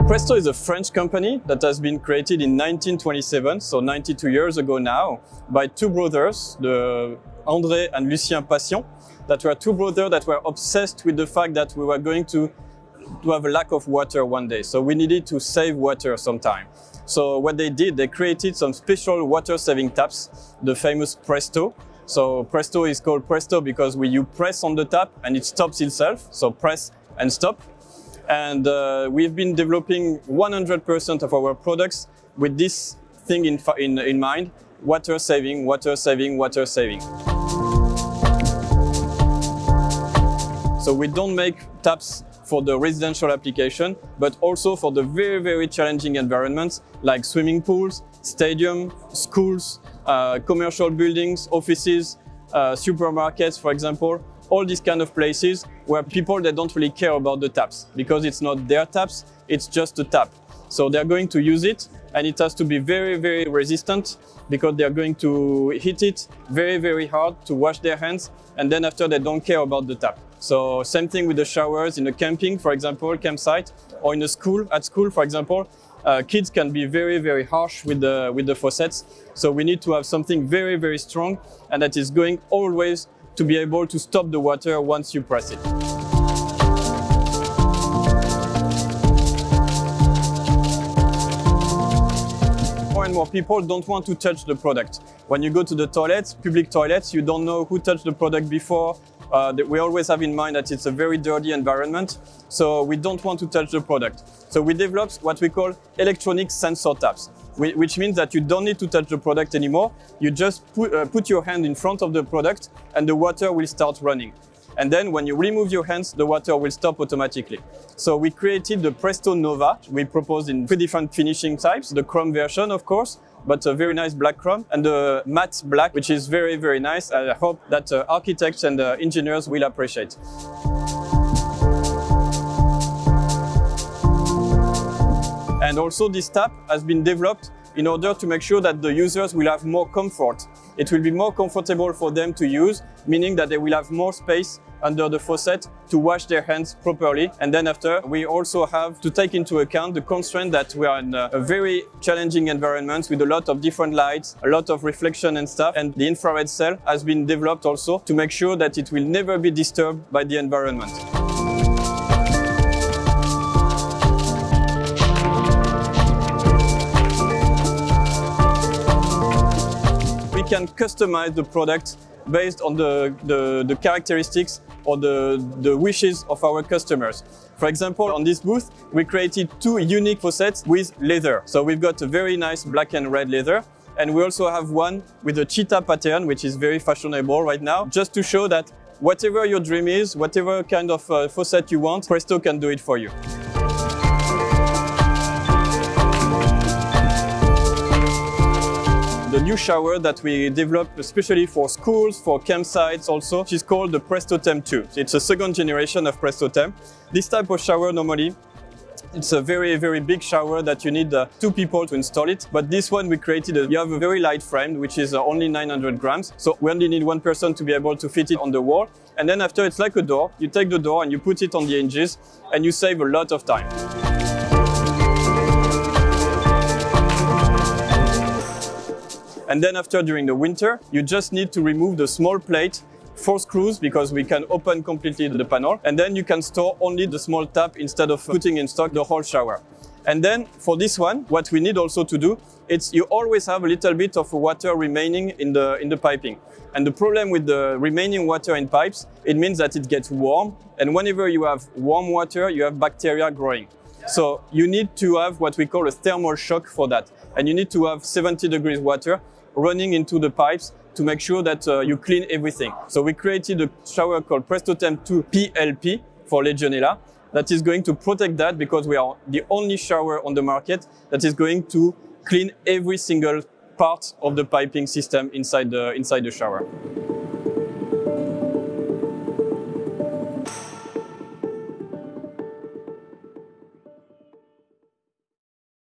Presto is a French company that has been created in 1927, so 92 years ago now, by two brothers, André and Lucien Passion, that were two brothers that were obsessed with the fact that we were going to have a lack of water one day. So we needed to save water sometime. So what they did, they created some special water-saving taps, the famous Presto. So Presto is called Presto because you press on the tap and it stops itself. So press and stop. And we've been developing 100% of our products with this thing in mind: water saving, water saving, water saving. So we don't make taps for the residential application, but also for the very, very challenging environments like swimming pools, stadiums, schools, commercial buildings, offices, supermarkets, for example. All these kind of places where people, they don't really care about the taps because it's not their taps, it's just a tap. So they're going to use it and it has to be very, very resistant because they're going to hit it very, very hard to wash their hands, and then after they don't care about the tap. So same thing with the showers in a camping, for example, campsite, or in a school, at school, for example. Kids can be very, very harsh with the faucets. So we need to have something very, very strong and that is going always to be able to stop the water once you press it. More and more people don't want to touch the product. When you go to the toilets, public toilets, you don't know who touched the product before. We always have in mind that it's a very dirty environment, so we don't want to touch the product. So we developed what we call electronic sensor taps, which means that you don't need to touch the product anymore. You just put your hand in front of the product and the water will start running. And then when you remove your hands, the water will stop automatically. So we created the Presto NOVA. We proposed in 3 different finishing types, the chrome version, of course, but a very nice black chrome, and the matte black, which is very, very nice. I hope that architects and engineers will appreciate. And also this tap has been developed in order to make sure that the users will have more comfort. It will be more comfortable for them to use, meaning that they will have more space under the faucet to wash their hands properly. And then after, we also have to take into account the constraint that we are in a very challenging environment with a lot of different lights, a lot of reflection and stuff. And the infrared cell has been developed also to make sure that it will never be disturbed by the environment. We can customize the product based on the characteristics or the wishes of our customers. For example, on this booth, we created 2 unique faucets with leather. So we've got a very nice black and red leather, and we also have one with a cheetah pattern, which is very fashionable right now, just to show that whatever your dream is, whatever kind of faucet you want, Presto can do it for you. The new shower that we developed especially for schools, for campsites also, which is called the PRESTOTEM 2. It's a 2nd generation of PRESTOTEM. This type of shower normally, it's a very, very big shower that you need 2 people to install it. But this one we created, you have a very light frame, which is only 900 grams. So we only need 1 person to be able to fit it on the wall. And then after, it's like a door. You take the door and you put it on the hinges and you save a lot of time. And then after, during the winter, you just need to remove the small plate, 4 screws, because we can open completely the panel. And then you can store only the small tap instead of putting in stock the whole shower. And then for this one, what we need also to do, it's you always have a little bit of water remaining in the piping. And the problem with the remaining water in pipes, it means that it gets warm. And whenever you have warm water, you have bacteria growing. So you need to have what we call a thermal shock for that. And you need to have 70 degrees water running into the pipes to make sure that you clean everything. So we created a shower called PRESTOTEM 2 PLP for Legionella that is going to protect that, because we are the only shower on the market that is going to clean every single part of the piping system inside the shower.